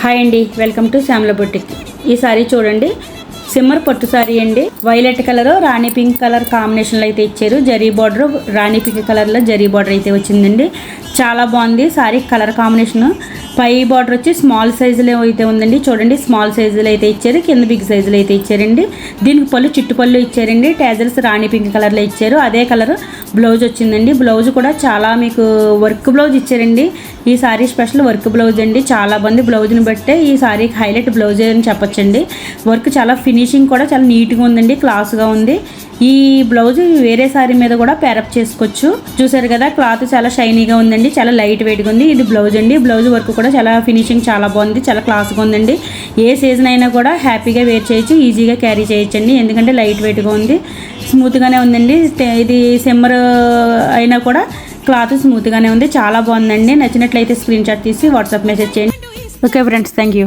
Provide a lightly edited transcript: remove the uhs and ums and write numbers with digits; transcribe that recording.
Hi అండి, welcome to Shyamala boutique. ఈ sorry చూడండి, సిమ్మర్ పట్టు సారీ అండి. వైలెట్ కలర్ రాణి పింక్ కలర్ కాంబినేషన్లో అయితే ఇచ్చారు. జరీ బార్డర్ రాణి పింక్ కలర్లో జరీ బార్డర్ అయితే వచ్చిందండి. చాలా బాగుంది సారీ కలర్ కాంబినేషన్. పై బార్డర్ వచ్చి స్మాల్ సైజులో అయితే ఉందండి. చూడండి, స్మాల్ సైజులో అయితే ఇచ్చారు, కింద బిగ్ సైజులో అయితే ఇచ్చారండి. దీనికి పళ్ళు చిట్టు పళ్ళు ఇచ్చారండి. ట్యాజల్స్ రాణి పింక్ కలర్లో ఇచ్చారు. అదే కలర్ బ్లౌజ్ వచ్చిందండి. బ్లౌజ్ కూడా చాలా మీకు వర్క్ బ్లౌజ్ ఇచ్చారండి. ఈ సారీ స్పెషల్ వర్క్ బ్లౌజ్ అండి. చాలా బాగుంది. బ్లౌజ్ని బట్టే ఈ సారీకి హైలైట్ బ్లౌజ్ అని చెప్పొచ్చండి. వర్క్ చాలా ఫినిషింగ్ కూడా చాలా నీట్గా ఉందండి, క్లాస్గా ఉంది. ఈ బ్లౌజ్ వేరే సారీ మీద కూడా పేరప్ చేసుకోవచ్చు. చూసారు కదా, క్లాత్ చాలా షైనీగా ఉందండి, చాలా లైట్ వెయిట్గా ఉంది. ఇది బ్లౌజ్ అండి. బ్లౌజ్ వర్క్ కూడా చాలా ఫినిషింగ్ చాలా బాగుంది, చాలా క్లాస్గా ఉందండి. ఏ సీజన్ అయినా కూడా హ్యాపీగా వేర్ చేయొచ్చు, ఈజీగా క్యారీ చేయొచ్చండి. ఎందుకంటే లైట్ వెయిట్గా ఉంది, స్మూత్గానే ఉందండి. ఇది సిమ్మర్ అయినా కూడా క్లాత్ స్మూత్గానే ఉంది, చాలా బాగుందండి. నచ్చినట్లయితే స్క్రీన్ షాట్ తీసి వాట్సాప్ మెసేజ్ చేయండి. Okay friends, thank you.